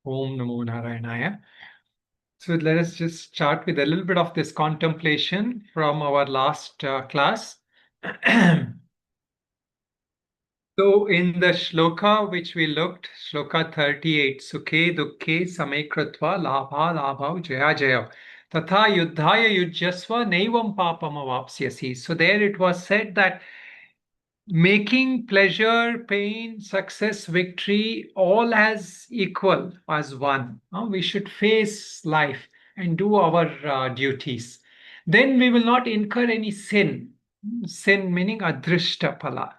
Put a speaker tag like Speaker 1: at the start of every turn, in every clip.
Speaker 1: Om Namo Narayana. So let us just start with a little bit of this contemplation from our last class. So in the shloka which we looked, shloka 38, Sukhe Dukhe Same Krutva Labha Labhav Jaya Jaya Tatha Yuddhaya Yujyasva Naivam Papam Avapsyasi. So there it was said that making pleasure, pain, success, victory, all as equal, as one. We should face life and do our duties. Then we will not incur any sin. Sin meaning adrishta phala,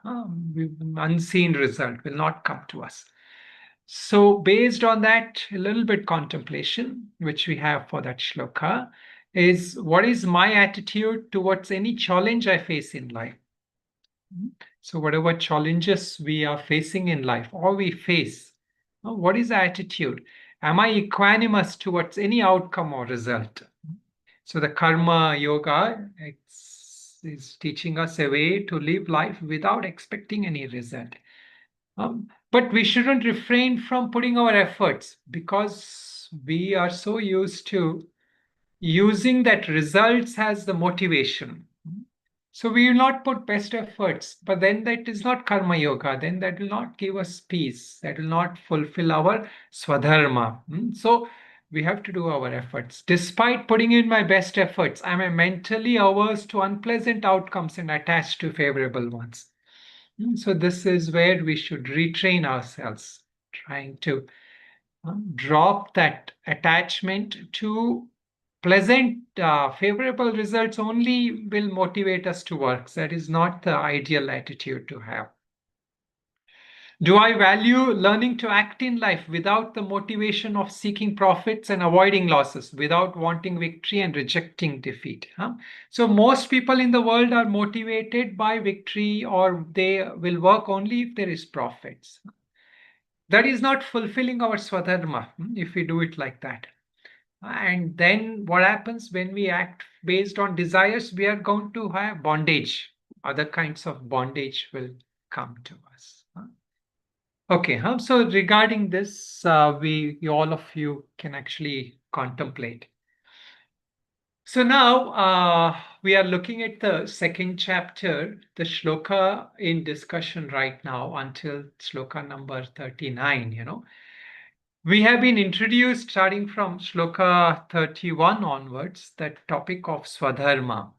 Speaker 1: unseen result will not come to us. So based on that, a little bit contemplation, which we have for that shloka, is what is my attitude towards any challenge I face in life? So whatever challenges we are facing in life or we face, what is the attitude? Am I equanimous towards any outcome or result? So the karma yoga is teaching us a way to live life without expecting any result. But we shouldn't refrain from putting our efforts because we are so used to using that results as the motivation. So we will not put best efforts, but then that is not karma yoga. Then that will not give us peace. That will not fulfill our swadharma. So we have to do our efforts. Despite putting in my best efforts, I am mentally averse to unpleasant outcomes and attached to favorable ones. So this is where we should retrain ourselves, trying to drop that attachment to pleasant, favorable results only will motivate us to work. That is not the ideal attitude to have. Do I value learning to act in life without the motivation of seeking profits and avoiding losses, without wanting victory and rejecting defeat? So most people in the world are motivated by victory, or they will work only if there is profits. That is not fulfilling our swadharma if we do it like that. And then what happens when we act based on desires? We are going to have bondage. Other kinds of bondage will come to us. Okay, so regarding this, all of you can actually contemplate. So now we are looking at the second chapter, the shloka in discussion right now until shloka number 39, We have been introduced starting from shloka 31 onwards, that topic of swadharma.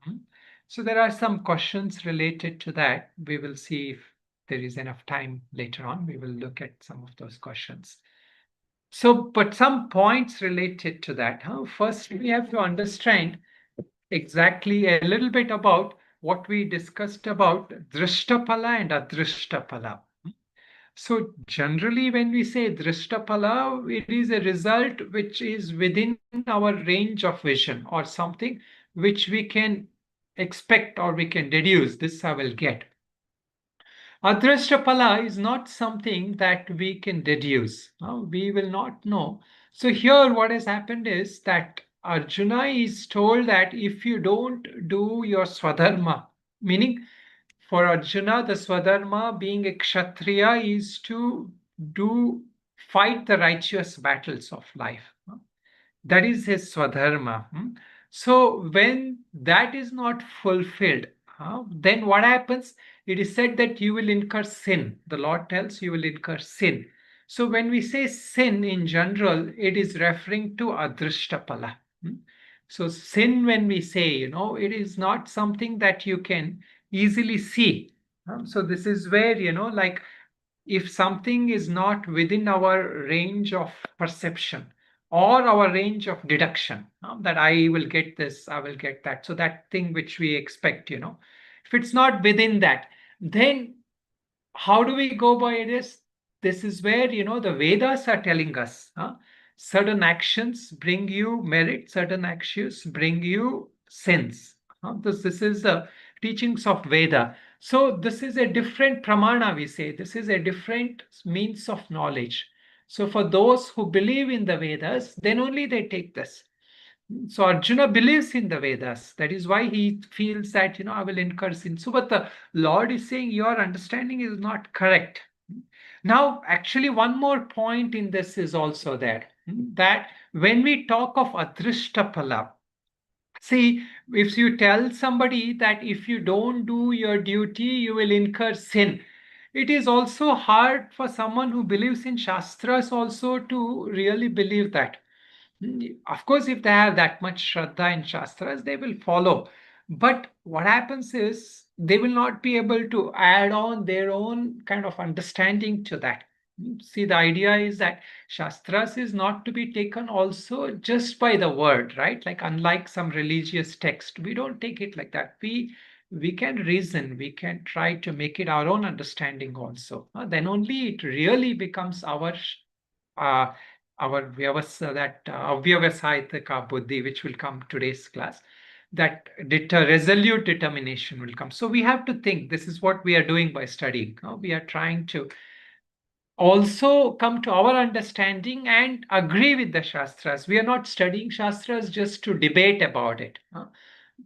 Speaker 1: So there are some questions related to that. We will see if there is enough time later on. We will look at some of those questions. So, but some points related to that. First, we have to understand exactly a little bit about what we discussed about drishtapala and adrishtapala. So generally, when we say drishtapala, it is a result which is within our range of vision, or something which we can expect or we can deduce. This I will get. Adrishtapala is not something that we can deduce. We will not know. So here what has happened is that Arjuna is told that if you don't do your swadharma, meaning for Arjuna, the swadharma, being a kshatriya, is to fight the righteous battles of life. That is his swadharma. So when that is not fulfilled, then what happens? It is said that you will incur sin. The Lord tells you will incur sin. So when we say sin in general, it is referring to adrishtapala. So sin, when we say, it is not something that you can easily see. So this is where, like if something is not within our range of perception or our range of deduction, that I will get this, I will get that. So that thing which we expect, if it's not within that, then how do we go by this? This is where, the Vedas are telling us, certain actions bring you merit, certain actions bring you sins. This is the teachings of Veda. So this is a different pramana, we say. This is a different means of knowledge. So for those who believe in the Vedas, then only they take this. So Arjuna believes in the Vedas. That is why he feels that, I will incur sin. So but the Lord is saying your understanding is not correct. Now, actually, one more point in this is also there. that when we talk of adrishtapala, see, if you tell somebody that if you don't do your duty, you will incur sin, it is also hard for someone who believes in Shastras also to really believe that. Of course, if they have that much Shraddha in Shastras, they will follow. But what happens is they will not be able to add on their own kind of understanding to that. See, the idea is that Shastras is not to be taken also just by the word, right? Like unlike some religious text, we don't take it like that. We can reason, we can try to make it our own understanding also. Then only it really becomes uh, our avyavasayitaka buddhi, which will come today's class, that resolute determination will come. So we have to think this is what we are doing by studying. We are trying to also come to our understanding and agree with the Shastras. We are not studying Shastras just to debate about it.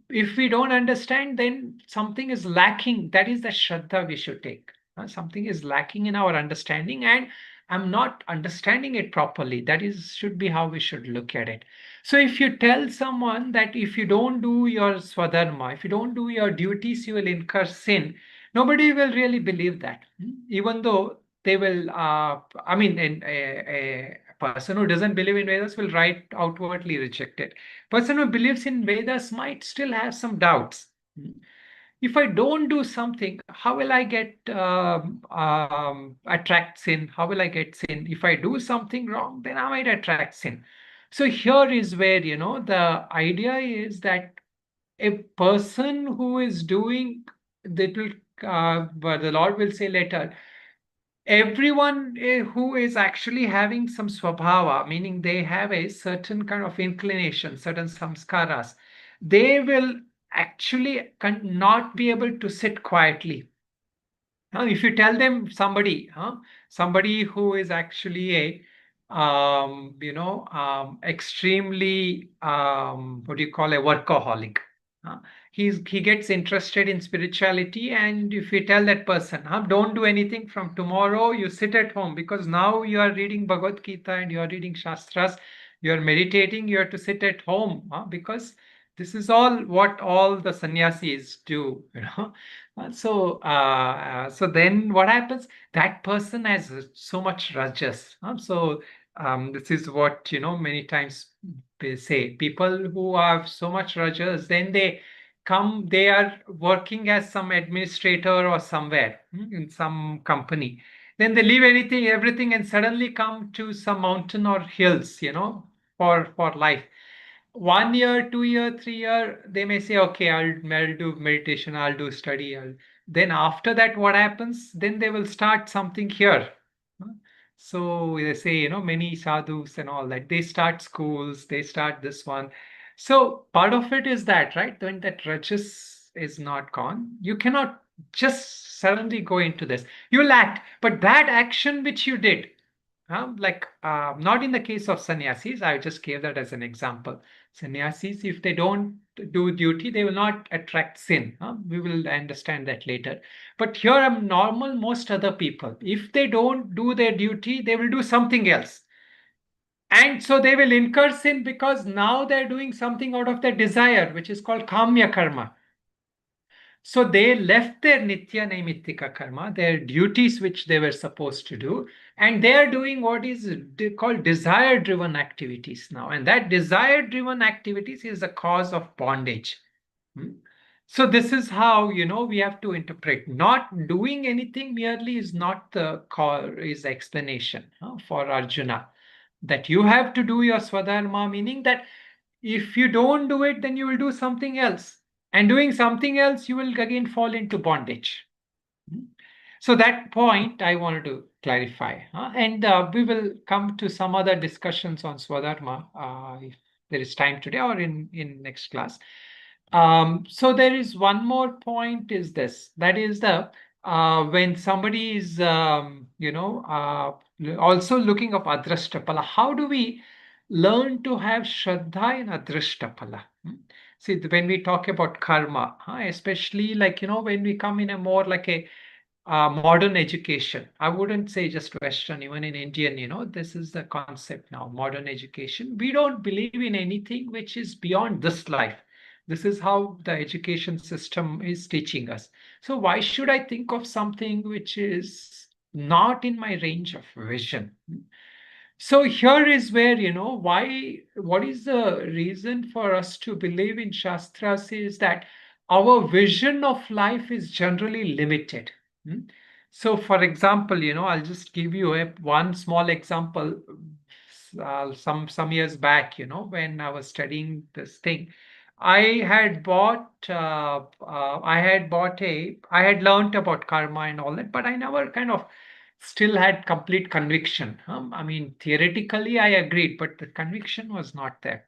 Speaker 1: If we don't understand, then something is lacking. That is the Shraddha we should take. Something is lacking in our understanding, and I'm not understanding it properly. That is should be how we should look at it. So if you tell someone that if you don't do your swadharma, if you don't do your duties, you will incur sin, nobody will really believe that. Even though they will, I mean, a person who doesn't believe in Vedas will right outwardly reject it. Person who believes in Vedas might still have some doubts. If I don't do something, how will I get attract sin? How will I get sin? If I do something wrong, then I might attract sin. So here is where, the idea is that a person who is doing that will, but the Lord will say later, everyone who is actually having some swabhava, meaning they have a certain kind of inclination, certain samskaras, they will actually not be able to sit quietly. Now, if you tell them somebody who is actually extremely, what do you call a workaholic, huh? He gets interested in spirituality, and if you tell that person, don't do anything from tomorrow, you sit at home because now you are reading Bhagavad Gita and you are reading Shastras, you are meditating, you have to sit at home, because this is all what all the sannyasis do, so then what happens? That person has so much rajas. So this is what many times they say. People who have so much rajas, then they come. They are working as some administrator or somewhere in some company. Then they leave everything, and suddenly come to some mountain or hills, for life. 1 year, 2 year, 3 year, they may say, okay, I'll do meditation, I'll do study. Then after that, what happens? Then they will start something here. So they say, many sadhus and all that, they start schools, they start this one. So part of it is that, right? When that rajas is not gone, you cannot just suddenly go into this. You'll act, but that action which you did, not in the case of sannyasis, I just gave that as an example. Sannyasis, if they don't do duty, they will not attract sin. We will understand that later. But here, I'm normal, most other people, if they don't do their duty, they will do something else. And so they will incur sin because now they're doing something out of their desire, which is called kamya karma. So they left their nitya naimittika karma, their duties which they were supposed to do, and they are doing what is called desire driven activities now. And that desire driven activities is the cause of bondage. Hmm? So this is how we have to interpret. Not doing anything merely is not the call, is the explanation for Arjuna. That you have to do your swadharma, meaning that if you don't do it, then you will do something else. And doing something else, you will again fall into bondage. So that point I wanted to clarify. And we will come to some other discussions on Swadharma if there is time today or in next class. So there is one more point is this. That is the when somebody is also looking up Adrashtapala, how do we learn to have Shraddha in Adrashtapala? See, when we talk about karma, especially like when we come in a more like a modern education. I wouldn't say just Western, even in Indian, this is the concept now, modern education. We don't believe in anything which is beyond this life. This is how the education system is teaching us. So why should I think of something which is not in my range of vision? So here is where, what is the reason for us to believe in Shastras is that our vision of life is generally limited. Hmm? So, for example, I'll just give you one small example. Some years back, when I was studying this thing, I had learned about karma and all that, but I never kind of still had complete conviction. I mean, theoretically, I agreed, but the conviction was not there.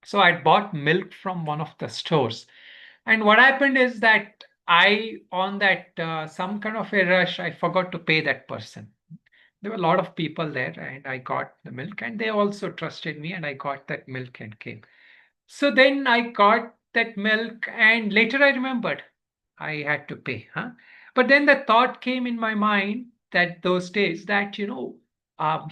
Speaker 1: So I bought milk from one of the stores. And what happened is that on that some kind of a rush, I forgot to pay that person. There were a lot of people there, and I got the milk, and they also trusted me, and I got that milk and came. So then I got that milk, and later I remembered I had to pay. Huh? But then the thought came in my mind that those days that, I've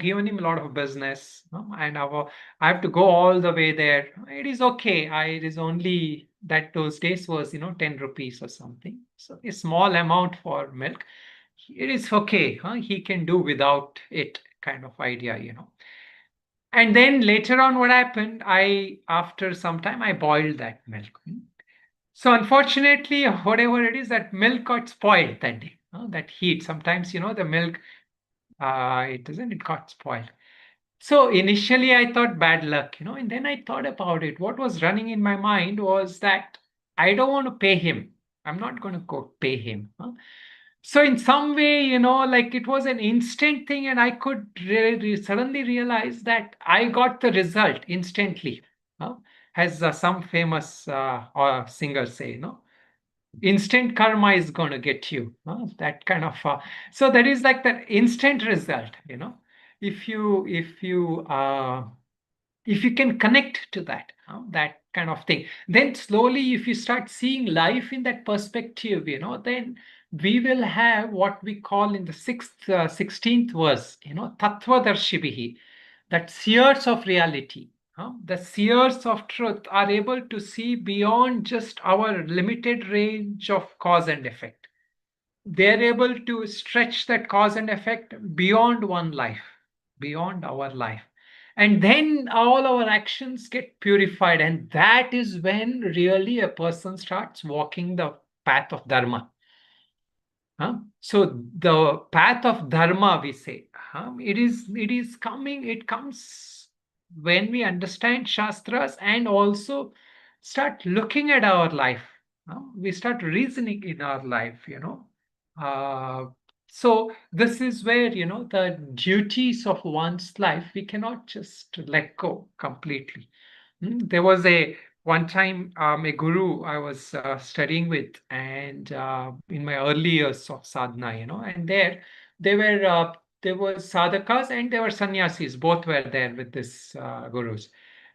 Speaker 1: given him a lot of business, and I have to go all the way there. It is okay. It is only that those days was, 10 rupees or something. So a small amount for milk. It is okay. Huh? He can do without it kind of idea. And then later on, what happened? After some time, I boiled that milk. So unfortunately, whatever it is, that milk got spoiled that day. That heat. Sometimes, the milk, it got spoiled. So initially, I thought bad luck, and then I thought about it. What was running in my mind was that I don't want to pay him. I'm not going to go pay him. So in some way, like it was an instant thing, and I could suddenly realize that I got the result instantly. huh? As some famous singer say, instant karma is going to get you. That kind of. So that is like that instant result. If you can connect to that kind of thing, then slowly if you start seeing life in that perspective, then we will have what we call in the 16th verse, tattvadarshibihi, that seers of reality. The seers of truth are able to see beyond just our limited range of cause and effect. They're able to stretch that cause and effect beyond one life, beyond our life. And then all our actions get purified. And that is when really a person starts walking the path of Dharma. So the path of Dharma, we say, it comes when we understand Shastras and also start looking at our life. We start reasoning in our life. Uh, so this is where, the duties of one's life, we cannot just let go completely. There was a one time a guru I was studying with, and in my early years of sadhana, and there were sadhakas and there were sannyasis. Both were there with this gurus.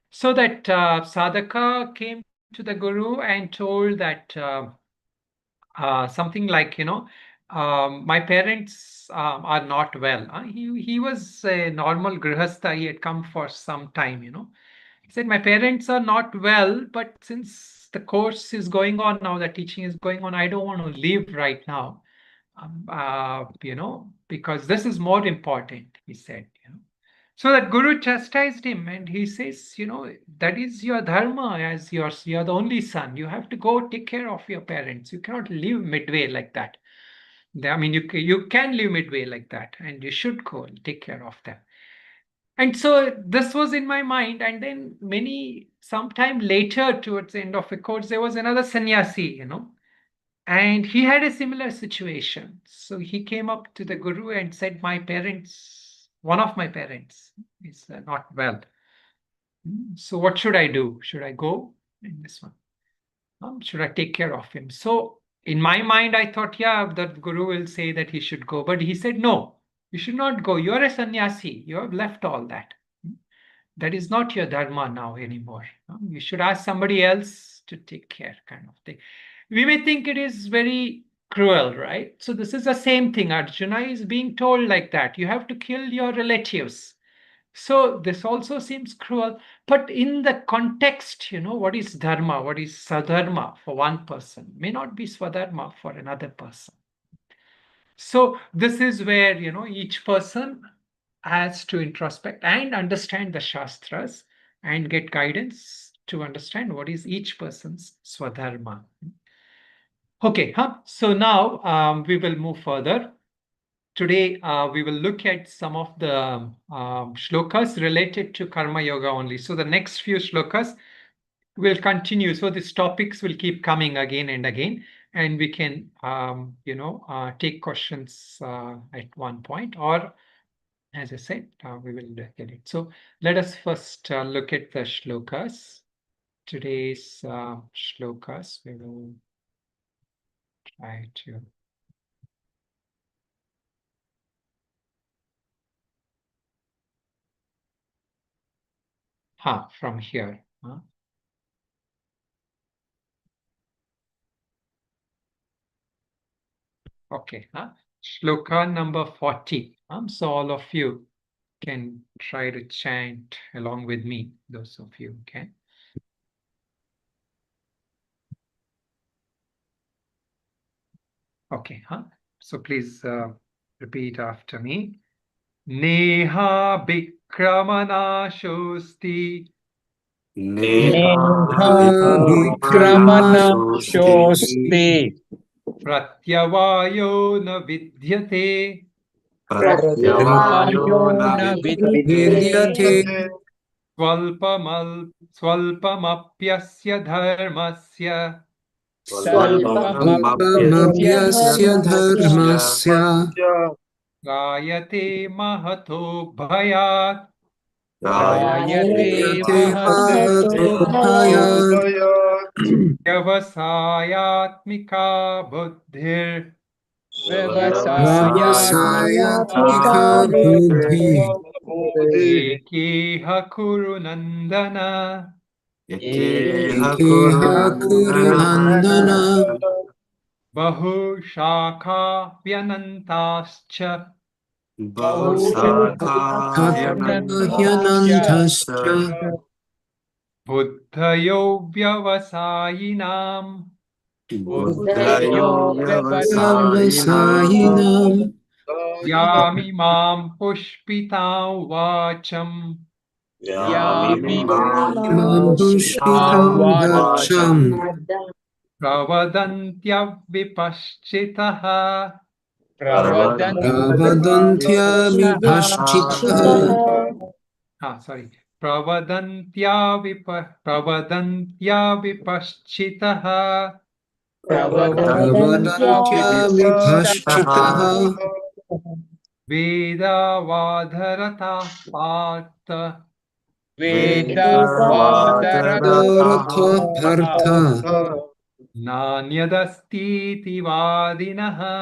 Speaker 1: So that sadhaka came to the guru and told that something like, my parents are not well. He was a normal grihastha. He had come for some time. He said, my parents are not well, but since the course is going on now, the teaching is going on, I don't want to leave right now, because this is more important, he said. So that guru chastised him and he says, that is your dharma as you're the only son. You have to go take care of your parents. You cannot leave midway like that. I mean, you can live midway like that, and you should go and take care of them. And so this was in my mind. And then sometime later, towards the end of the course, there was another sannyasi, and he had a similar situation. So he came up to the guru and said, one of my parents is not well. So what should I do? Should I go in this one? Should I take care of him? So in my mind, I thought, yeah, the guru will say that he should go. But he said, no, you should not go. You're a sannyasi. You have left all that. That is not your dharma now anymore. You should ask somebody else to take care, kind of thing. We may think it is very cruel, right? So this is the same thing. Arjuna is being told like that. You have to kill your relatives. So this also seems cruel. But in the context, what is dharma, what is sadharma for one person may not be swadharma for another person. So this is where, each person has to introspect and understand the Shastras and get guidance to understand what is each person's swadharma. Okay, so now we will move further. Today, we will look at some of the shlokas related to Karma Yoga only. So the next few shlokas will continue. So these topics will keep coming again and again, and we can, take questions at one point, or as I said, we will get it. So let us first look at the shlokas. Today's shlokas, we will try to. From here. Okay, shloka number 40. So all of you can try to chant along with me, those of you can. Okay, so please repeat after me. Neha Bikramana Shosti
Speaker 2: Vikramana Shosti
Speaker 1: Pratyavayo na Vidyate
Speaker 2: Pratyayo na vidyate
Speaker 1: Swalpamapyasya dharmasya
Speaker 2: Salpamapyasya dharmasya
Speaker 1: Rayate mahato bhayat
Speaker 2: Rayate
Speaker 3: Rayate
Speaker 2: mahato
Speaker 3: mahato
Speaker 2: bhayat
Speaker 1: Vyavasayatmika buddhir
Speaker 2: Vyavasayatmika
Speaker 3: Vyavasayatmika
Speaker 2: buddhi
Speaker 1: Ekeha kuru nandana
Speaker 2: Ekeha kurunandana
Speaker 1: Bahu shakha vyanantascha
Speaker 2: Hyanantascha
Speaker 1: Buddhayo vyavasayinam
Speaker 3: Buddhayo
Speaker 2: Vyavasayinam
Speaker 1: Yamimam pushpitam vacham
Speaker 2: Imam pushpitam vacham
Speaker 1: Pravadantya vipaschitaha
Speaker 2: Pravadantya vipaschitaha
Speaker 1: sorry. Pravadantya vipaschitaha
Speaker 2: Pravadantya vipaschitaha
Speaker 1: Veda vadharata partha
Speaker 2: Daratha partha
Speaker 1: Nanyadastiti vadinaha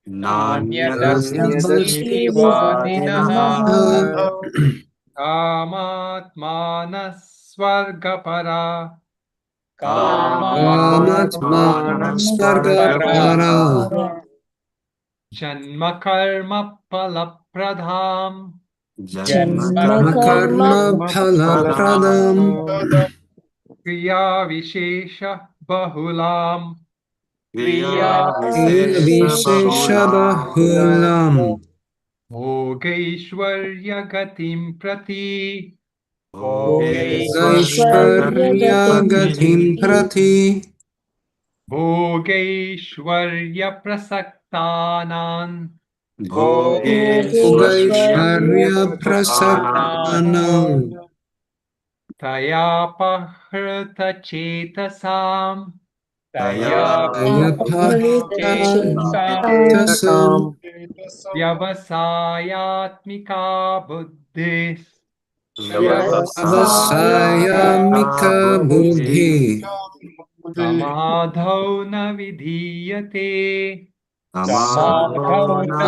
Speaker 2: Nanyadasti
Speaker 3: Vadinaha
Speaker 1: Kamatmana svargapara
Speaker 2: Kamatmana svargapara
Speaker 1: Janma karma palapradham
Speaker 3: Janma karma
Speaker 2: Karma phalapradam
Speaker 1: Kriya vishesha bahulam
Speaker 2: Kriya vishesha bahulam
Speaker 1: Bhogaishwarya gatim prati
Speaker 3: Yogeshwarya
Speaker 2: Gaishvarya
Speaker 3: gatim
Speaker 2: gatim prati
Speaker 1: Bhogaishwarya prasaktanan
Speaker 3: Yogeshwarya
Speaker 2: Gaishvarya prasaktanam
Speaker 1: Taya pahrita chetasam
Speaker 3: Aparita
Speaker 2: tasam
Speaker 1: Vyavasayatmika buddhis
Speaker 2: avasayamika buddhi
Speaker 1: Samadhau na vidhiyate
Speaker 2: sauna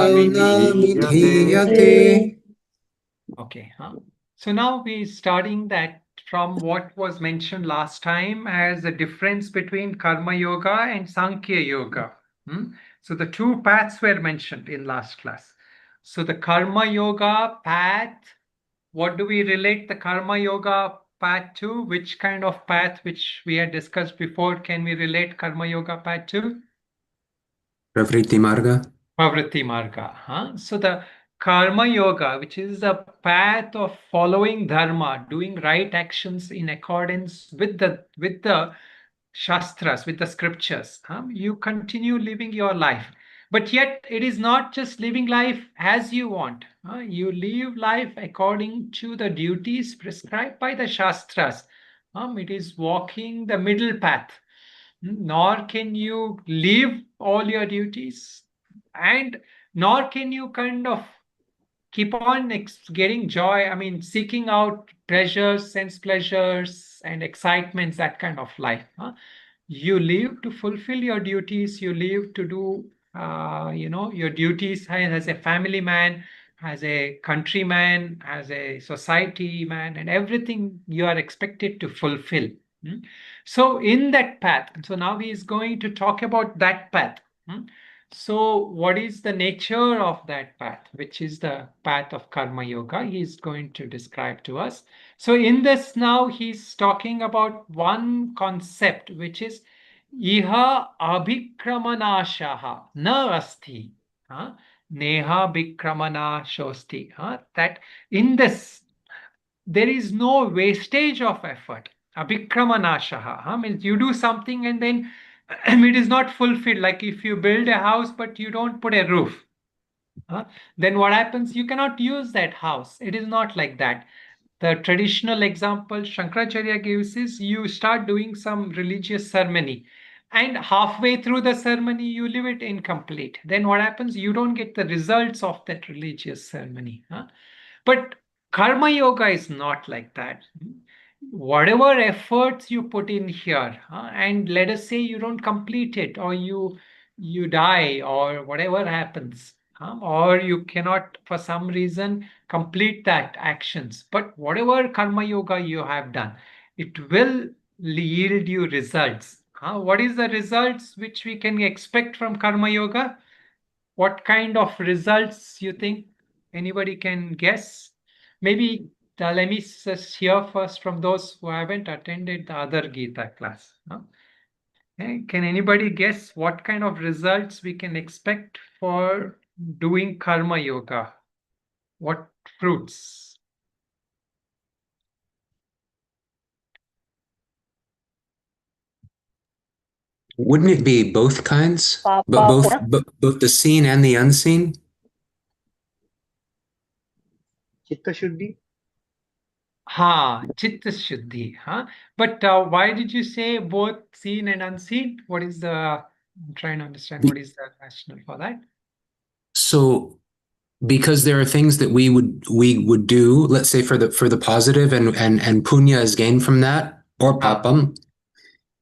Speaker 2: vidhiyate.
Speaker 1: Okay, so now we're starting that from what was mentioned last time as the difference between Karma Yoga and Sankhya Yoga. So the two paths were mentioned in last class. So the Karma Yoga path, what do we relate the Karma Yoga path to? Which kind of path which we had discussed before can we relate Karma Yoga path to?
Speaker 2: Pravriti Marga.
Speaker 1: Pravritti Marga. So the Karma Yoga, which is the path of following dharma, doing right actions in accordance with the Shastras, with the scriptures, you continue living your life. But yet, it is not just living life as you want. You live life according to the duties prescribed by the Shastras. It is walking the middle path. Nor can you leave all your duties, and nor can you kind of keep on getting joy. I mean, seeking out pleasures, sense pleasures, and excitements, that kind of life. You live to fulfill your duties. You live to do, your duties as a family man, as a countryman, as a society man, and everything you are expected to fulfill. Hmm? So, in that path, so now he is going to talk about that path. So, what is the nature of that path, which is the path of Karma Yoga? He is going to describe to us. So, in this now, he's talking about one concept, which is Iha abhikramanashaha na asti. Neha bhikramanashosti. That in this, there is no wastage of effort. Abhikramanashaha means you do something and then it is not fulfilled. Like if you build a house but you don't put a roof, then what happens? You cannot use that house. It is not like that. The traditional example Shankaracharya gives is you start doing some religious ceremony, and halfway through the ceremony you leave it incomplete. Then what happens? You don't get the results of that religious ceremony. But karma yoga is not like that. Whatever efforts you put in here, and let us say you don't complete it, or you die, or whatever happens, or you cannot for some reason complete that actions. But whatever karma yoga you have done, it will yield you results. What is the results which we can expect from karma yoga? What kind of results you think? Anybody can guess? Maybe let me just hear first from those who haven't attended the other Gita class. Can anybody guess what kind of results we can expect for doing karma yoga? What fruits?
Speaker 2: Wouldn't it be both kinds? But
Speaker 3: Papa
Speaker 2: both the seen and the unseen?
Speaker 4: Chitta Shuddhi.
Speaker 1: Chitta Shuddhi. But why did you say both seen and unseen? What is the, I'm trying to understand what is the rationale for that?
Speaker 2: So because there are things that we would do, let's say for the positive, and punya is gained from that, or papam,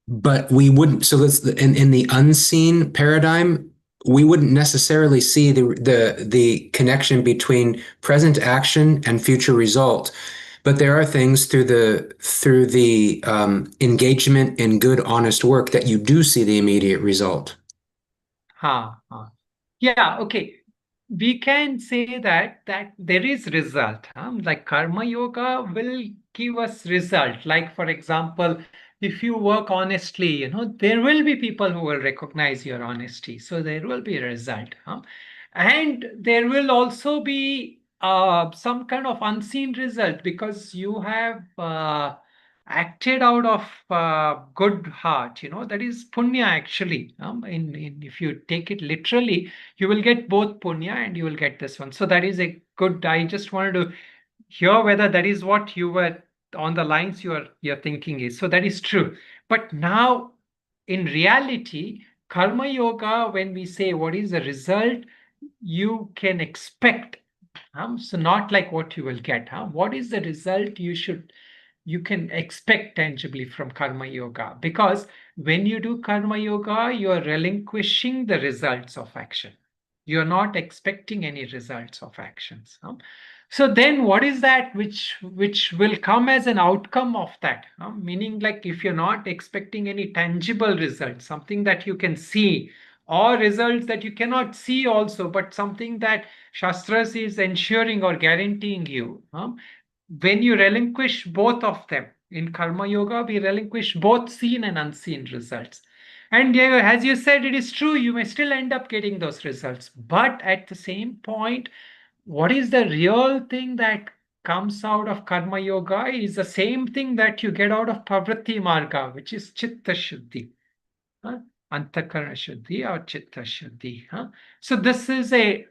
Speaker 2: but we wouldn't. So let's in the unseen paradigm, we wouldn't necessarily see the connection between present action and future result. But there are things through the engagement in good, honest work that you do see the immediate result.
Speaker 1: Yeah, okay. We can say that there is result. Like karma yoga will give us result. Like for example, if you work honestly, there will be people who will recognize your honesty. So there will be a result. And there will also be some kind of unseen result because you have acted out of good heart. That is punya actually. If you take it literally, you will get both punya and you will get this one. So that is a good. I just wanted to hear whether that is what you were on the lines your thinking is. So that is true. But now, in reality, karma yoga, when we say what is the result you can expect, so not like what you will get. What is the result you can expect tangibly from karma yoga? Because when you do karma yoga, you are relinquishing the results of action. You're not expecting any results of actions. So then what is that which will come as an outcome of that? Meaning, like, if you're not expecting any tangible results, something that you can see or results that you cannot see also, but something that Shastras is ensuring or guaranteeing you. When you relinquish both of them, in Karma Yoga, we relinquish both seen and unseen results. And as you said, it is true, you may still end up getting those results. But at the same point, what is the real thing that comes out of Karma Yoga is the same thing that you get out of Pravritti Marga, which is Chitta Shuddhi. Huh? Antakarana Shuddhi or Chitta Shuddhi. Huh? So this is the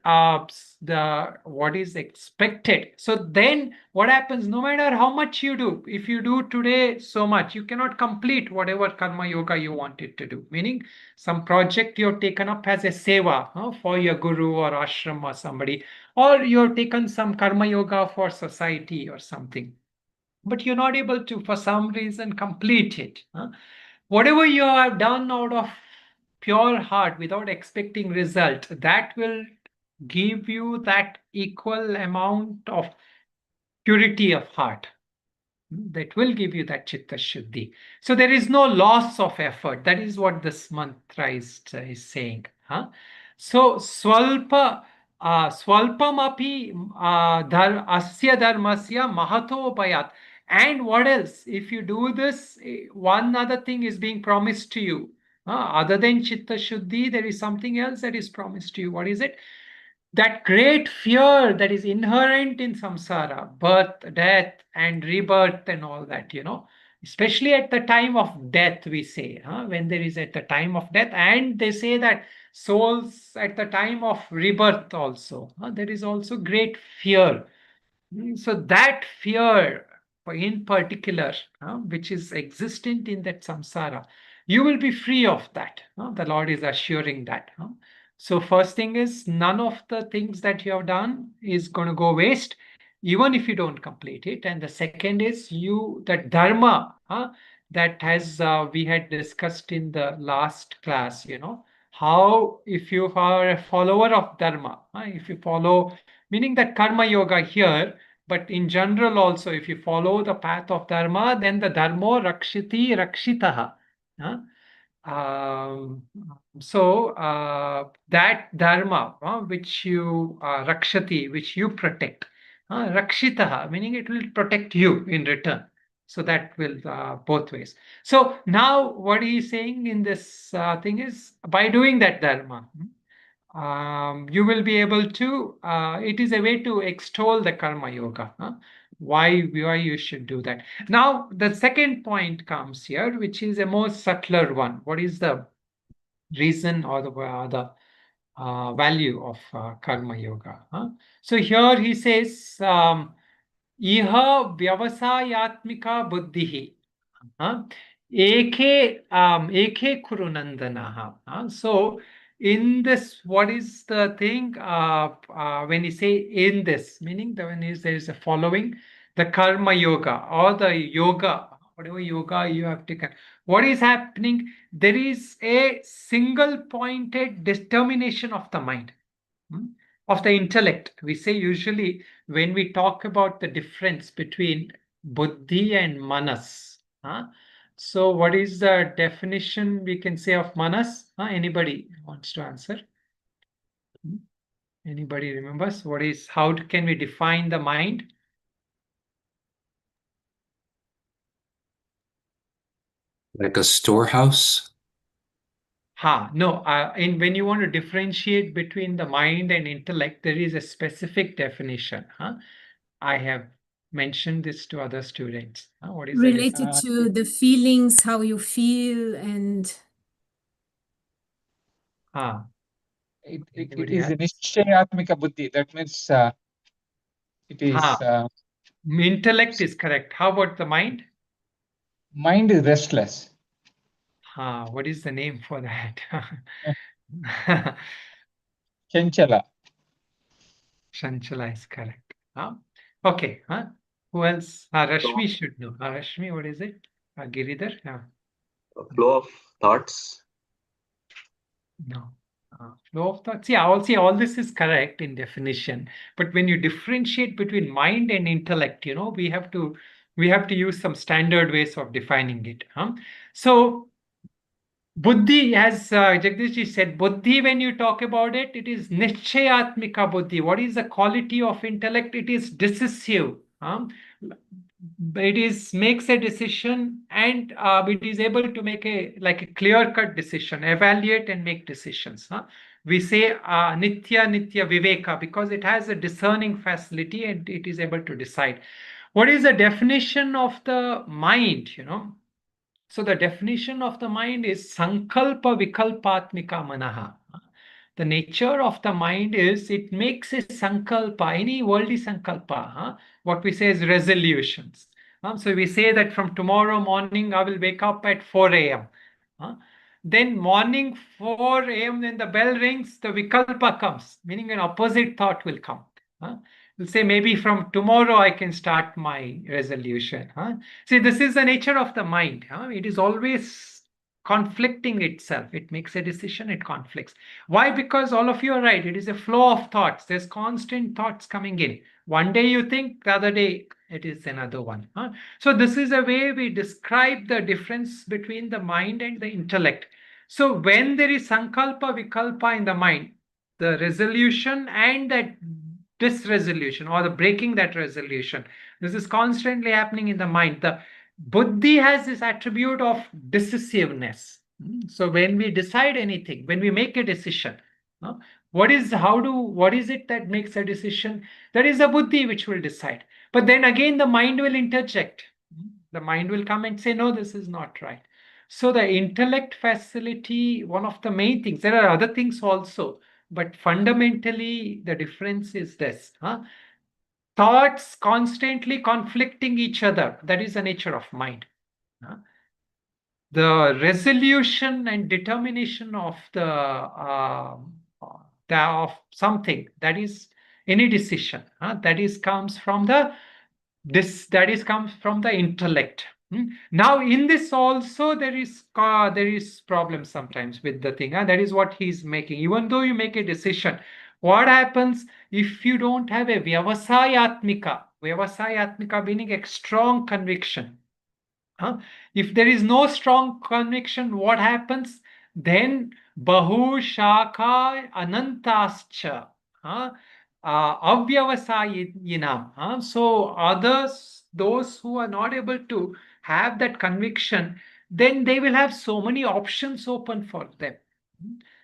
Speaker 1: what is expected. So then what happens, no matter how much you do, if you do today so much, you cannot complete whatever Karma Yoga you wanted to do. Meaning some project you've taken up as a seva for your guru or ashram or somebody, or you've taken some Karma Yoga for society or something. But you're not able to, for some reason, complete it. Whatever you have done out of pure heart without expecting result, that will give you that equal amount of purity of heart. That will give you that chitta shuddhi. So there is no loss of effort. That is what this mantra is saying. So swalpamapi asya dharmasya mahato bayat. And what else? If you do this, one other thing is being promised to you. Other than chitta shuddhi, there is something else that is promised to you. What is it? That great fear that is inherent in samsara, birth, death, and rebirth, and all that, especially at the time of death, we say, when there is at the time of death, and they say that souls at the time of rebirth also, there is also great fear. So that fear, in particular, which is existent in that samsara, you will be free of that. The Lord is assuring that. So first thing is, none of the things that you have done is going to go waste, even if you don't complete it. And the second is the dharma that we had discussed in the last class, how if you are a follower of dharma, if you follow, meaning that karma yoga here, but in general also, if you follow the path of dharma, then the dharmo rakshiti rakshitaha. Um, that dharma, which you rakshati, which you protect, rakshitaha, meaning it will protect you in return. So that will both ways. So now what he is saying in this thing is, by doing that dharma, you will be able to, it is a way to extol the karma yoga. Why you should do that. Now, the second point comes here, which is a more subtler one. What is the reason or the value of karma yoga? So here he says, iha vyavasayatmika buddhihi. Eke kurunandanaha. So in this, what is the thing? When you say in this, meaning when there is a following, the karma yoga or the yoga, whatever yoga you have taken, what is happening? There is a single pointed determination of the mind, of the intellect. We say usually when we talk about the difference between buddhi and manas. So what is the definition we can say of manas? Anybody wants to answer? Anybody remembers how can we define the mind?
Speaker 2: Like a storehouse?
Speaker 1: No, when you want to differentiate between the mind and intellect, there is a specific definition. I have mentioned this to other students. What is
Speaker 5: related to the feelings, how you feel, and
Speaker 6: it is Nishchayatmika buddhi. That means it is
Speaker 1: intellect is correct. How about the mind?
Speaker 6: Mind is restless.
Speaker 1: What is the name for that?
Speaker 6: Chanchala.
Speaker 1: Chanchala is correct. Okay. Who else? Rashmi should know. Rashmi, what is it? Giridhar?
Speaker 7: A flow of thoughts.
Speaker 1: No. Flow of thoughts. Yeah, all this is correct in definition. But when you differentiate between mind and intellect, we have to use some standard ways of defining it. So Buddhi, as Jagdishji said, Buddhi, when you talk about it, it is Nishchayatmika Buddhi. What is the quality of intellect? It is decisive. It is makes a decision, and it is able to make a clear-cut decision, evaluate and make decisions. We say Nitya Nitya Viveka because it has a discerning facility and it is able to decide. What is the definition of the mind? So the definition of the mind is sankalpa vikalpatmika manaha. The nature of the mind is it makes a sankalpa, any worldly sankalpa, what we say is resolutions. So we say that from tomorrow morning I will wake up at 4 a.m. Then morning 4 a.m. when the bell rings, the vikalpa comes, meaning an opposite thought will come. We'll say maybe from tomorrow I can start my resolution. See, this is the nature of the mind. It is always conflicting itself. It makes a decision, it conflicts. Why? Because all of you are right. It is a flow of thoughts. There's constant thoughts coming in. One day you think, the other day it is another one. So this is a way we describe the difference between the mind and the intellect. So when there is sankalpa vikalpa in the mind, the resolution and that disresolution or the breaking that resolution, this is constantly happening in the mind. The buddhi has this attribute of decisiveness. So when we decide anything, when we make a decision, what is it that makes a decision? That is the buddhi which will decide. But then again, the mind will interject. The mind will come and say, no, this is not right. So the intellect facility, one of the main things, there are other things also, but fundamentally the difference is this. Thoughts constantly conflicting each other. That is the nature of mind. The resolution and determination of of something, that is any decision, comes from the intellect. Now in this also there is problem sometimes with the thing. That is what he's making. Even though you make a decision, what happens if you don't have a vyavasayatmika meaning a strong conviction? If there is no strong conviction, what happens? Then bahu shaka anantascha. Avyavasayinam. So others, those who are not able to have that conviction, then they will have so many options open for them.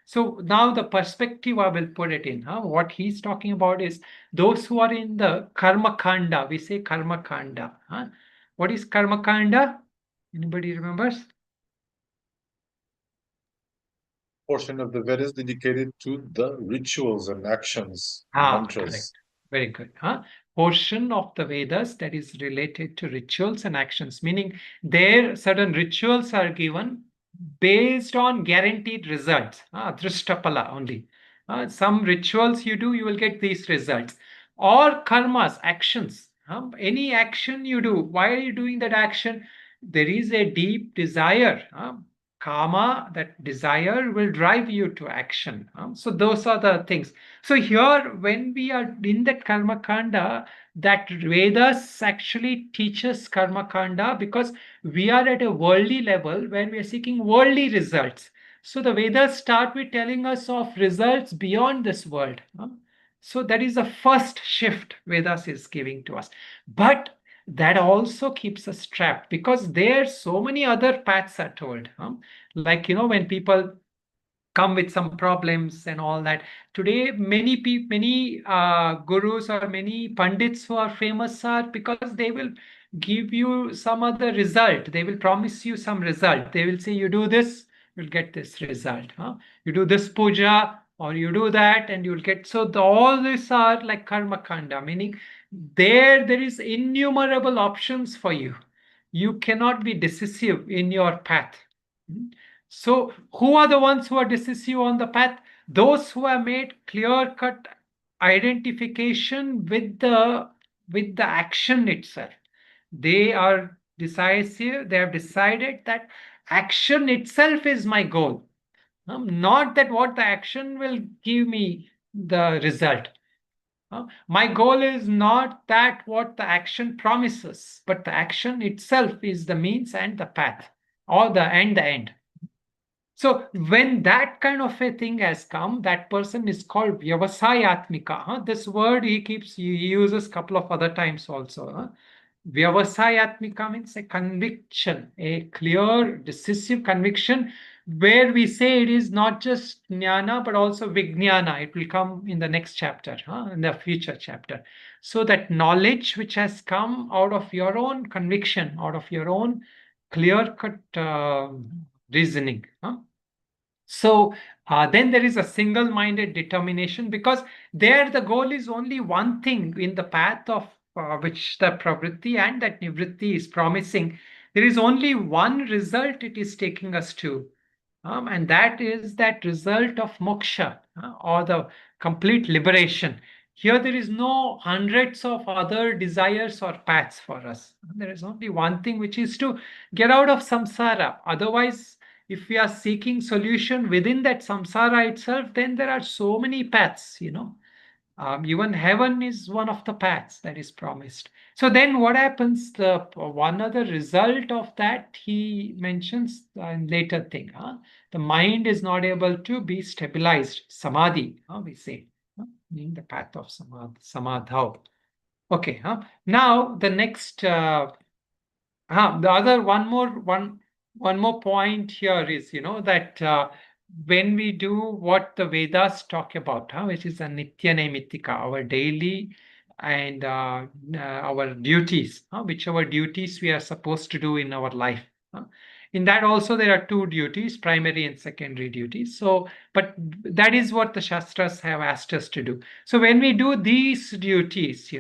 Speaker 1: So now the perspective I will put it in. What he's talking about is those who are in the karma kanda. We say karma kanda. What is karma kanda? Anybody remembers?
Speaker 8: Portion of the Vedas dedicated to the rituals and actions, mantras.
Speaker 1: Correct. Very good. Portion of the Vedas that is related to rituals and actions, meaning there certain rituals are given based on guaranteed results. Drishtapala only. Some rituals you do, you will get these results. Or karmas, actions. Any action you do, why are you doing that action? There is a deep desire. Kama, that desire will drive you to action. So those are the things. So here, when we are in that karma kanda, that Vedas actually teaches karma kanda because we are at a worldly level where we are seeking worldly results. So the Vedas start with telling us of results beyond this world. So that is the first shift Vedas is giving to us. But that also keeps us trapped because there so many other paths are told. Like, when people come with some problems and all that. Today, many gurus or many pandits who are famous are because they will give you some other result. They will promise you some result. They will say, you do this, you'll get this result. You do this puja or you do that and you'll get. So all these are like karma kanda, meaning there is innumerable options for you. You cannot be decisive in your path. So who are the ones who are decisive on the path? Those who have made clear-cut identification with the action itself. They are decisive. They have decided that action itself is my goal. Not that what the action will give me the result. My goal is not that what the action promises, but the action itself is the means and the path, or the end. So when that kind of a thing has come, that person is called Vyavasayatmika. This word he uses a couple of other times also. Vyavasayatmika means a conviction, a clear, decisive conviction, where we say it is not just jnana but also vijnana. It will come in the next chapter, in the future chapter. So that knowledge which has come out of your own conviction, out of your own clear-cut reasoning. So then there is a single-minded determination, because there the goal is only one thing in the path of which the pravritti and that nivritti is promising. There is only one result it is taking us to, and that is that result of moksha, or the complete liberation. Here there is no hundreds of other desires or paths for us. There is only one thing, which is to get out of samsara. Otherwise, if we are seeking solution within that samsara itself, then there are so many paths. Even heaven is one of the paths that is promised. So then what happens? The one other result of that he mentions in later thing. The mind is not able to be stabilized. Samadhi, we say, in the path of samadhau. Okay. Now the next, the other one more point here is, that when we do what the Vedas talk about, which is a nitya naimittika, our daily and our duties, whichever duties we are supposed to do in our life. In that also there are two duties, primary and secondary duties. So, but that is what the Shastras have asked us to do. So when we do these duties,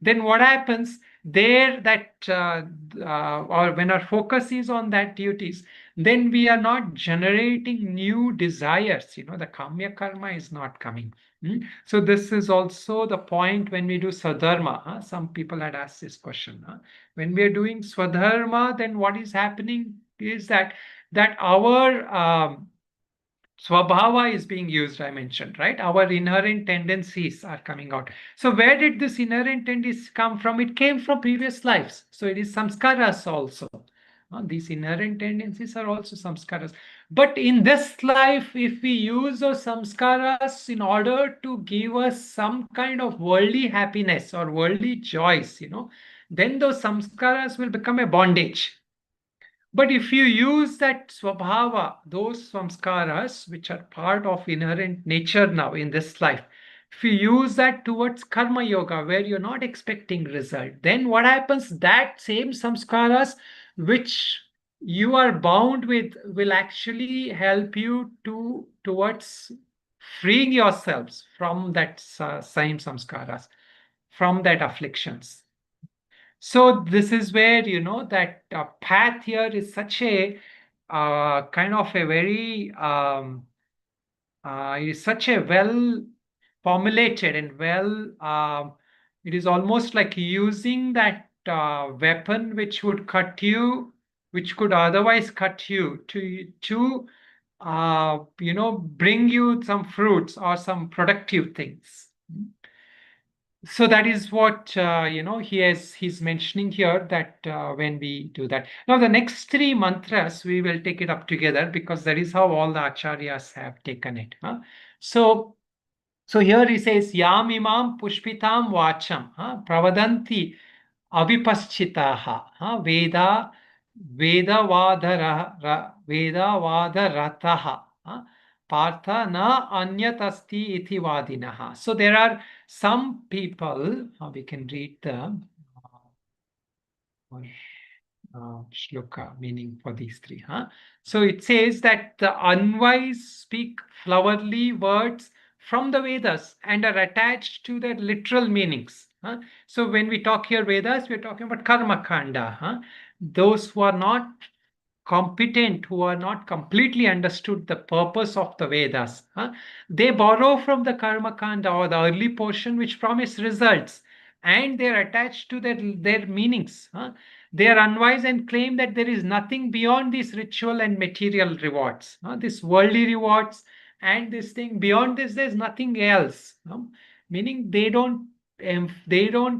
Speaker 1: then what happens there, that or when our focus is on that duties, then we are not generating new desires. The kamya karma is not coming. So this is also the point when we do swadharma. Some people had asked this question. When we are doing swadharma, then what is happening is that our swabhava is being used, I mentioned, right? Our inherent tendencies are coming out. So where did this inherent tendencies come from? It came from previous lives. So it is samskaras also. These inherent tendencies are also samskaras. But in this life, if we use those samskaras in order to give us some kind of worldly happiness or worldly joys, then those samskaras will become a bondage. But if you use that swabhava, those samskaras, which are part of inherent nature now in this life, if you use that towards karma yoga, where you're not expecting result, then what happens? That same samskaras, which you are bound with, will actually help you towards freeing yourselves from that same samskaras, from that afflictions. So this is where, that path here is such a kind of a very, it is such a well formulated and it is almost like using that weapon which would cut you, which could otherwise cut you, to bring you some fruits or some productive things. So that is what he's mentioning here, that when we do that. Now the next three mantras we will take it up together, because that is how all the acharyas have taken it. So here he says yam imam pushpitam vacham pravadanti avipaschitaha veda vedavadarataha partha na anyatasti iti vadinaha. So there are some people, we can read the shloka meaning for these three. So it says that the unwise speak flowery words from the Vedas and are attached to their literal meanings. So when we talk here Vedas, we're talking about karma kanda. Those who are not competent, who are not completely understood the purpose of the Vedas, they borrow from the karma kanda or the early portion which promise results, and they are attached to their meanings. They are unwise and claim that there is nothing beyond these ritual and material rewards, this worldly rewards and this thing. Beyond this, there's nothing else. Meaning they don't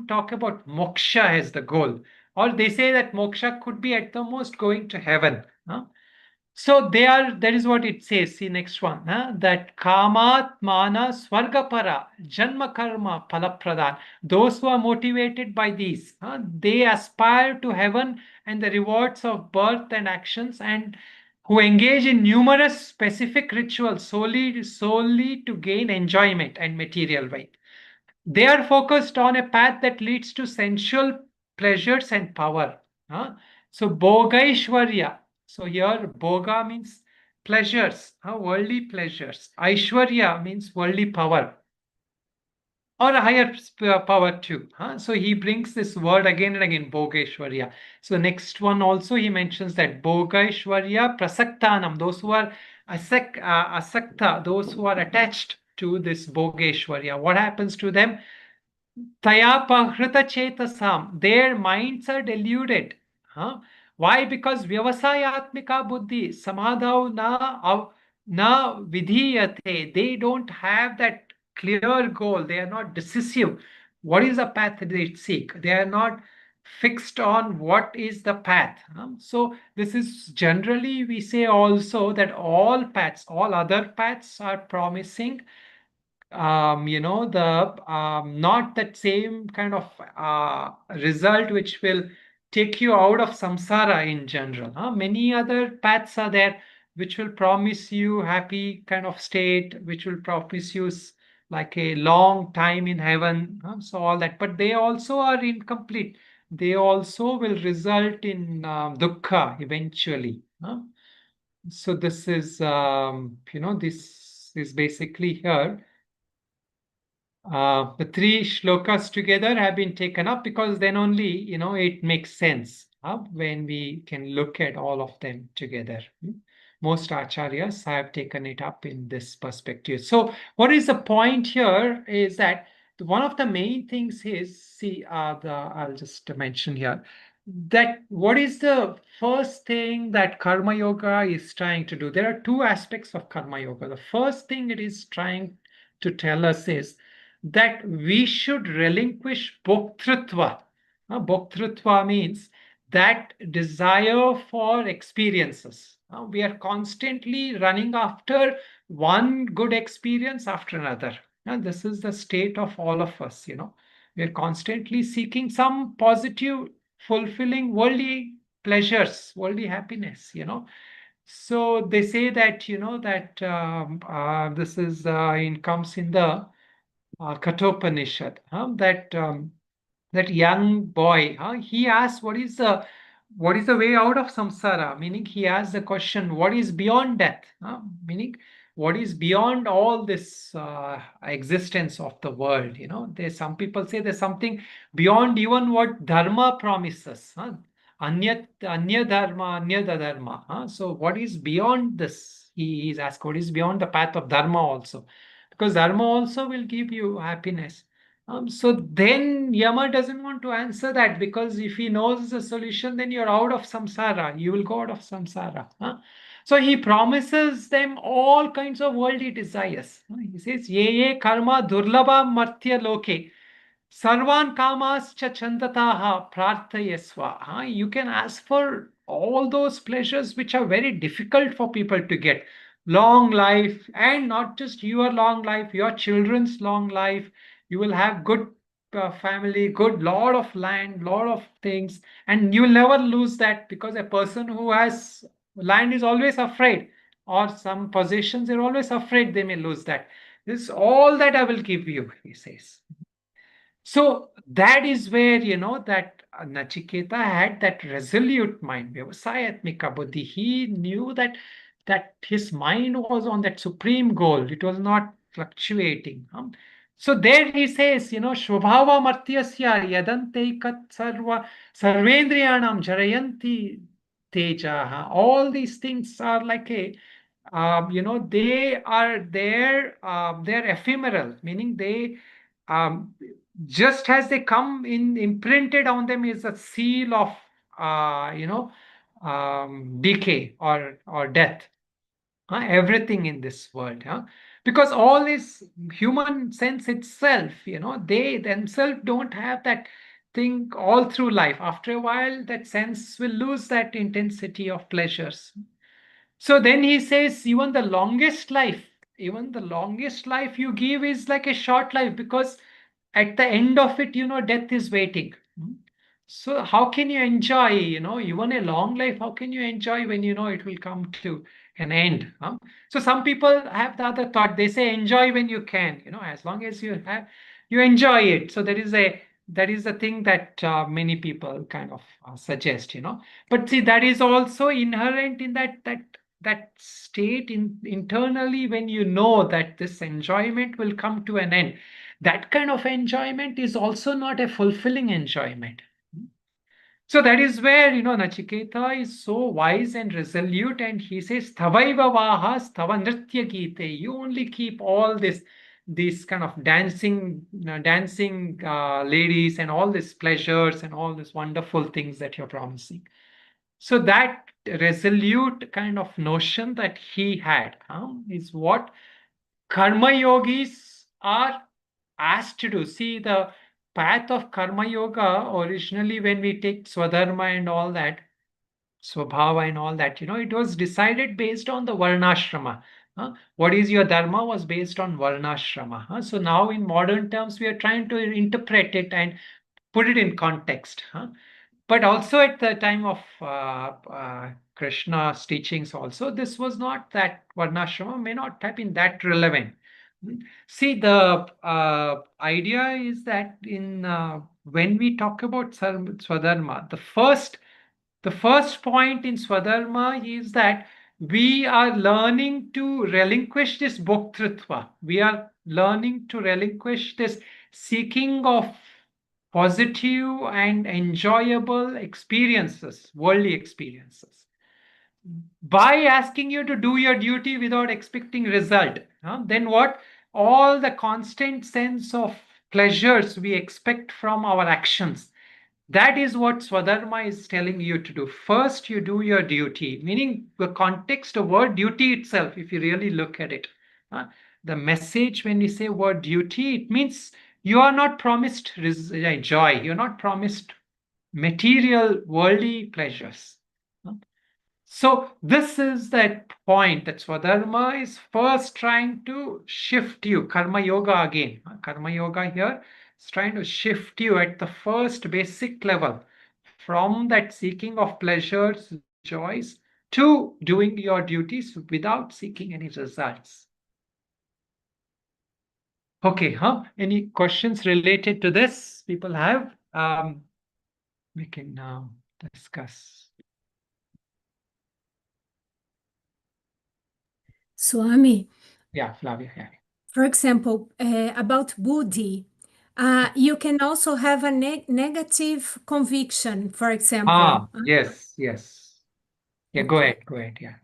Speaker 1: talk about moksha as the goal, or they say that moksha could be at the most going to heaven. So that is what it says. See next one, that kamat mana swargapara janma karma palapradan. Those who are motivated by these, they aspire to heaven and the rewards of birth and actions, and who engage in numerous specific rituals solely to gain enjoyment and material wealth. They are focused on a path that leads to sensual pleasures and power. So Bhogaishwarya. So here Bhoga means pleasures, worldly pleasures. Aishwarya means worldly power or a higher power too. So he brings this word again and again, Bhogeshwarya. So next one also he mentions that Bhogeshwarya Prasaktanam, those who are asakta, those who are attached to this Bhogeshwarya. What happens to them? Tayapahrita chetasam, their minds are deluded. Why? Because vyavasayatmika buddhi samadhav na vidhiyate. They don't have that clear goal. They are not decisive. What is the path that they seek? They are not fixed on what is the path. So this is generally, we say also that all paths, all other paths are promising the not that same kind of result which will take you out of samsara in general. Many other paths are there which will promise you happy kind of state, which will promise you like a long time in heaven. So all that, but they also are incomplete. They also will result in dukkha eventually. So this is this is basically here. The three shlokas together have been taken up because then only it makes sense when we can look at all of them together. Most acharyas have taken it up in this perspective. So what is the point here is that one of the main things is, see, I'll just mention here that what is the first thing that karma yoga is trying to do. There are two aspects of karma yoga. The first thing it is trying to tell us is that we should relinquish bhoktrutva. Bhoktrutva means that desire for experiences. We are constantly running after one good experience after another. This is the state of all of us. We are constantly seeking some positive, fulfilling worldly pleasures, worldly happiness. So they say that that this is comes in the Kathopanishad, that young boy, he asks, what is the way out of samsara? Meaning he asks the question, what is beyond death? Meaning what is beyond all this existence of the world? There's some people say there's something beyond even what dharma promises. Anya dharma, anya dharma. So what is beyond this? He's asked, what is beyond the path of dharma also? Because dharma also will give you happiness. So then Yama doesn't want to answer that, because if he knows the solution, then you're out of samsara. You will go out of samsara. So he promises them all kinds of worldly desires. He says, ye ye karma durlabha martya loke. Sarvan kamascha chandataha prarthayasva. You can ask for all those pleasures which are very difficult for people to get. Long life, and not just your long life, your children's long life. You will have good family, good lot of land, lot of things, and you will never lose that, because a person who has land is always afraid, or some possessions, they're always afraid they may lose that. This is all that I will give you, he says. So that is where, that Nachiketa had that resolute mind, Vyavasayatmika buddhi. He knew that his mind was on that supreme goal. It was not fluctuating. So there he says, Shvabhava martyasya yadante kat sarvendriyanam jarayanti tejaha. All these things are like they are there, they're ephemeral, meaning they just as they come in, imprinted on them is a seal of decay or death. Everything in this world, because all is human sense itself, they themselves don't have that thing all through life. After a while, that sense will lose that intensity of pleasures. So then he says, even the longest life you give is like a short life, because at the end of it, death is waiting. So how can you enjoy, even a long life? How can you enjoy when it will come to an end? So some people have the other thought. They say enjoy when you can, as long as you enjoy it. So that is the thing that many people kind of suggest. But see, that is also inherent in that state internally, when you know that this enjoyment will come to an end. That kind of enjoyment is also not a fulfilling enjoyment. So that is where, Nachiketa is so wise and resolute, and he says, Thavaiva vahas tava nritya gite. You only keep all these kind of dancing ladies and all these pleasures and all these wonderful things that you're promising. So that resolute kind of notion that he had is what karma yogis are asked to do. See, the path of karma yoga, originally when we take swadharma and all that, swabhava and all that, it was decided based on the varnashrama. What is your dharma was based on varnashrama. So now in modern terms, we are trying to interpret it and put it in context. But also at the time of Krishna's teachings also, this was not that varnashrama may not have been that relevant. See, the idea is that when we talk about Swadharma, the first point in Swadharma is that we are learning to relinquish this bhoktrutva. We are learning to relinquish this seeking of positive and enjoyable experiences, worldly experiences, by asking you to do your duty without expecting result. Then what? All the constant sense of pleasures we expect from our actions. That is what Swadharma is telling you to do. First, you do your duty, meaning the context of word duty itself, if you really look at it. The message when we say word duty, it means you are not promised joy. You're not promised material worldly pleasures. So this is that point that Swadharma is first trying to shift you. Karma Yoga again. Karma Yoga here is trying to shift you at the first basic level from that seeking of pleasures, joys, to doing your duties without seeking any results. Okay, any questions related to this people have? We can now discuss.
Speaker 5: Swami.
Speaker 1: Yeah, Flavia. Yeah.
Speaker 5: For example, about buddhi, you can also have a negative conviction, for example.
Speaker 1: Yes. Yeah,
Speaker 5: Okay.
Speaker 1: go ahead. Yeah.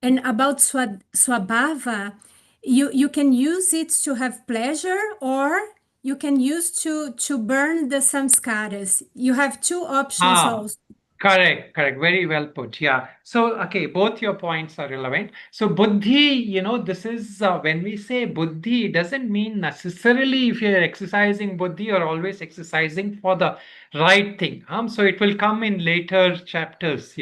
Speaker 5: And about swabhava, you can use it to have pleasure, or you can use to burn the samskaras. You have two options also.
Speaker 1: Correct. Very well put. Yeah. So, okay, both your points are relevant. So, buddhi, this is when we say buddhi, it doesn't mean necessarily if you're exercising buddhi, you're always exercising for the right thing. So, it will come in later chapters.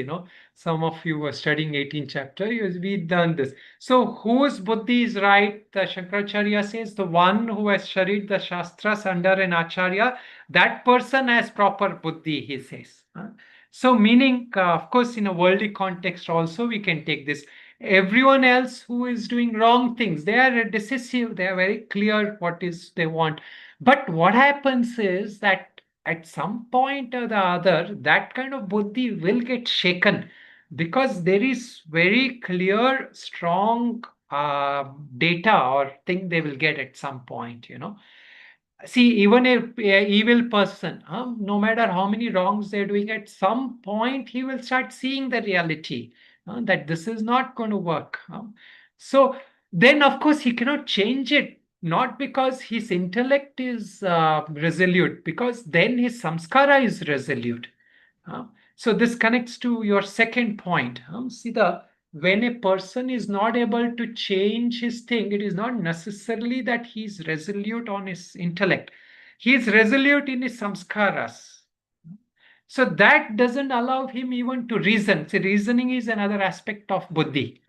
Speaker 1: Some of you were studying 18th chapter, we've done this. So, whose buddhi is right? The Shankaracharya says the one who has studied the Shastras under an Acharya, that person has proper buddhi, he says. So meaning, of course, in a worldly context also, we can take this. Everyone else who is doing wrong things, they are decisive, they are very clear what is they want. But what happens is that at some point or the other, that kind of buddhi will get shaken, because there is very clear, strong data or thing they will get at some point. See, even a evil person, no matter how many wrongs they're doing, at some point he will start seeing the reality that this is not going to work. So then, of course, he cannot change it, not because his intellect is resolute, because then his samskara is resolute. So this connects to your second point. See, when a person is not able to change his thing, it is not necessarily that he's resolute on his intellect. He is resolute in his samskaras. So that doesn't allow him even to reason. See, reasoning is another aspect of buddhi,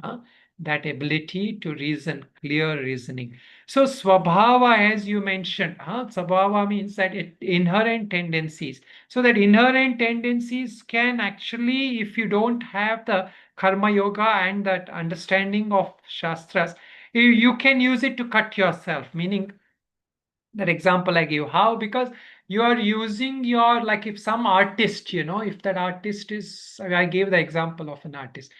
Speaker 1: that ability to reason, clear reasoning. So swabhava, as you mentioned, swabhava means that inherent tendencies. So that inherent tendencies can actually, if you don't have the karma yoga and that understanding of shastras, you can use it to cut yourself, meaning that example I gave. How? Because you are using your, like if some artist, if that artist is, I gave the example of an artist.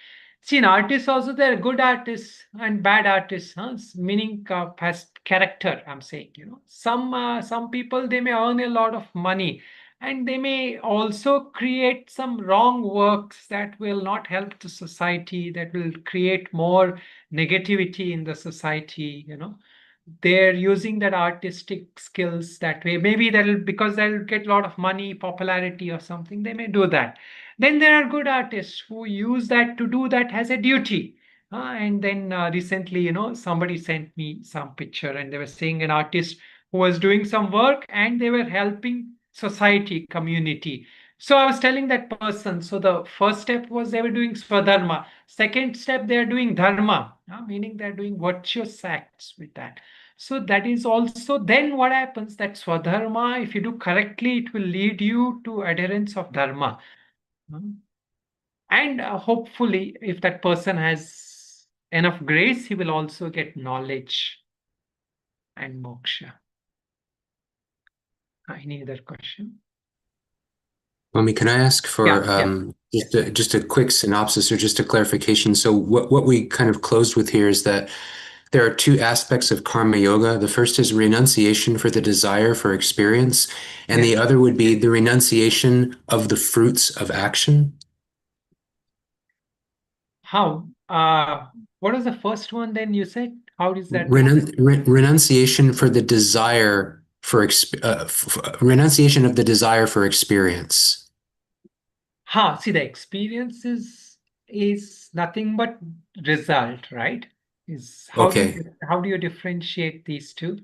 Speaker 1: See, in artists also, there are good artists and bad artists, meaning has character, I'm saying. Some people, they may earn a lot of money and they may also create some wrong works that will not help the society, that will create more negativity in the society. They're using that artistic skills that way. Maybe because they'll get a lot of money, popularity or something, they may do that. Then there are good artists who use that to do that as a duty. And then recently, somebody sent me some picture and they were saying an artist who was doing some work and they were helping society, community. So I was telling that person, so the first step was they were doing swadharma. Second step, they are doing dharma, meaning they're doing virtuous acts with that. So that is also then what happens, that swadharma, if you do correctly, it will lead you to adherence of dharma. And hopefully, if that person has enough grace, he will also get knowledge and moksha. Any other question?
Speaker 2: Swami, can I ask for just a quick synopsis or just a clarification? So what we kind of closed with here is that there are two aspects of karma yoga. The first is renunciation for the desire for experience, and the other would be the renunciation of the fruits of action.
Speaker 1: How? What was the first one then you said? How is that?
Speaker 2: Renunciation for the desire for renunciation of the desire for experience.
Speaker 1: See, the experience is nothing but result, right? How do you differentiate these two?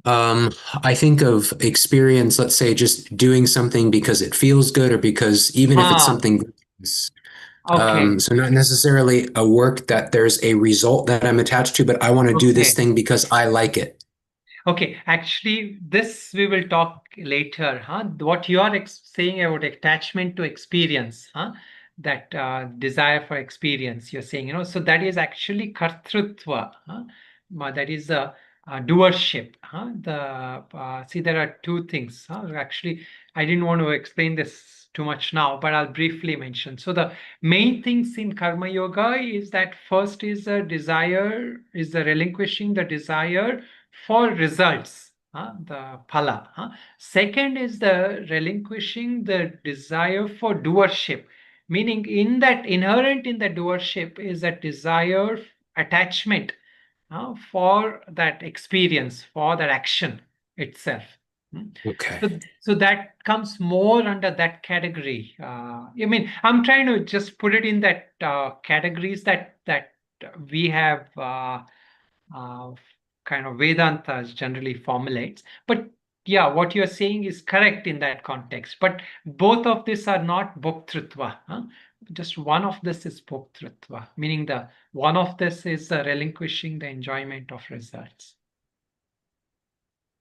Speaker 2: I think of experience, let's say, just doing something because it feels good, or because even if it's something. So not necessarily a work that there's a result that I'm attached to, but I want to do this thing because I like it.
Speaker 1: Okay, actually, this we will talk later. What you are saying about attachment to experience, that desire for experience, you're saying, so that is actually kartrutva. That is a doership. See, there are two things. Actually, I didn't want to explain this too much now, but I'll briefly mention. So the main things in karma yoga is that first is a desire, is the relinquishing the desire for results, the phala. Second is the relinquishing the desire for doership, meaning inherent in the doership is a desire, attachment for that experience, for that action itself.
Speaker 2: Okay.
Speaker 1: So that comes more under that category. I'm trying to just put it in that categories that we have kind of Vedantas generally formulates. But yeah, what you're saying is correct in that context. But both of these are not bhoktrutva. Just one of this is bhoktrutva, meaning the one of this is relinquishing the enjoyment of results.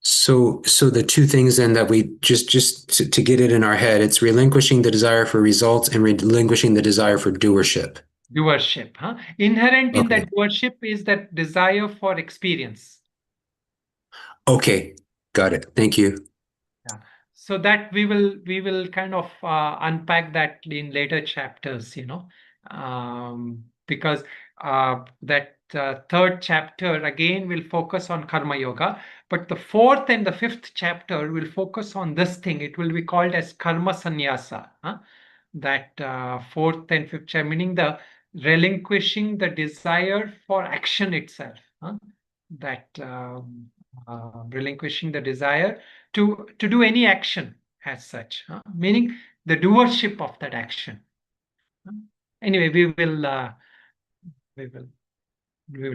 Speaker 2: So the two things then that we just to get it in our head, it's relinquishing the desire for results and relinquishing the desire for doership.
Speaker 1: Doership. Inherent in that doership is that desire for experience.
Speaker 2: Okay, got it. Thank you.
Speaker 1: Yeah. So that we will kind of unpack that in later chapters, because that third chapter again will focus on karma yoga, but the fourth and the fifth chapter will focus on this thing. It will be called as karma sannyasa. That fourth and fifth chapter, meaning the relinquishing the desire for action itself. That relinquishing the desire to do any action as such, meaning the doership of that action. Anyway, we will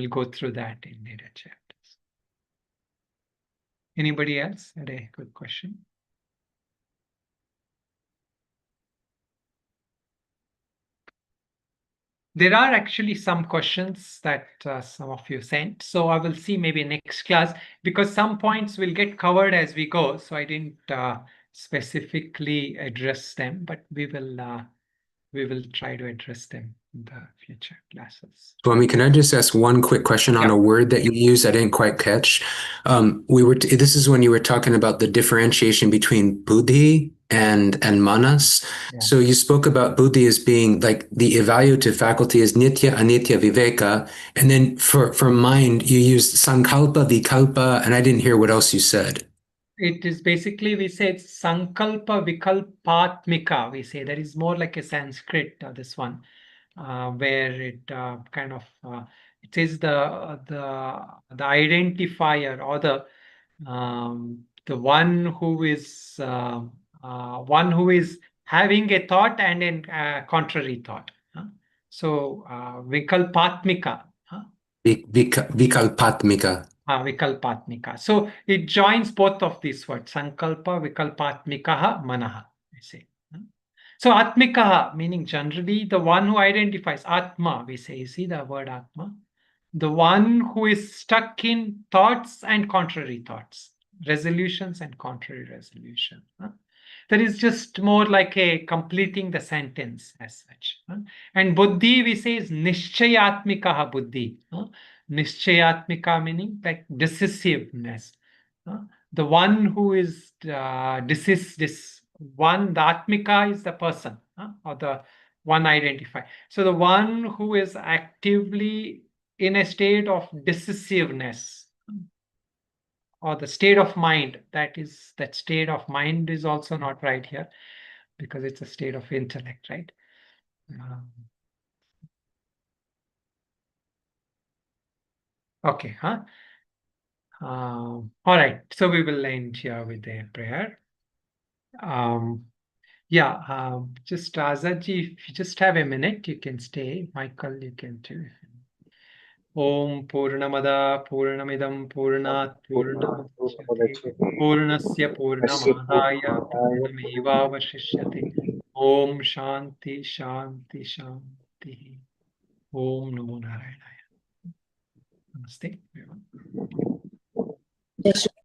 Speaker 1: go through that in later chapters. Anybody else had a good question? There are actually some questions that some of you sent. So I will see maybe next class, because some points will get covered as we go. So I didn't specifically address them, but we will try to address them in the future classes.
Speaker 2: Swami, can I just ask one quick question on
Speaker 1: Yeah.
Speaker 2: a word that you used I didn't quite catch? This is when you were talking about the differentiation between buddhi and manas.
Speaker 1: Yeah.
Speaker 2: So you spoke about buddhi as being like the evaluative faculty is nitya, anitya, viveka, and then for mind you used sankalpa, vikalpa, and I didn't hear what else you said.
Speaker 1: It is basically, we say it's sankalpa vikalpatmika. We say that is more like a Sanskrit, this one, where it kind of it is the identifier, or the one who is having a thought and a contrary thought. So vikalpatmika.
Speaker 2: Vikalpatmika.
Speaker 1: Vikalpatmika. So it joins both of these words, sankalpa, vikalpatmikaha, manaha, we say. So atmikaha, meaning generally the one who identifies, atma, we say, you see the word atma, the one who is stuck in thoughts and contrary thoughts, resolutions and contrary resolution. That is just more like a completing the sentence as such. And buddhi, we say, is nishchayatmikaha buddhi. Nishchayatmika meaning like decisiveness. The one who is this one, the atmika is the person, or the one identified. So the one who is actively in a state of decisiveness, or the state of mind, that state of mind is also not right here, because it's a state of intellect, right? Okay, all right, so we will end here with a prayer. Just Azaji, if you just have a minute, you can stay. Michael, you can too. Om Purnamada Purnamidam Purnat Purnamudachyate Purnasya Purnamadaya Purnamevavashishyate. Om Shanti Shanti Shanti. Om Namo Narayana. Namaste, everyone.
Speaker 3: Yes.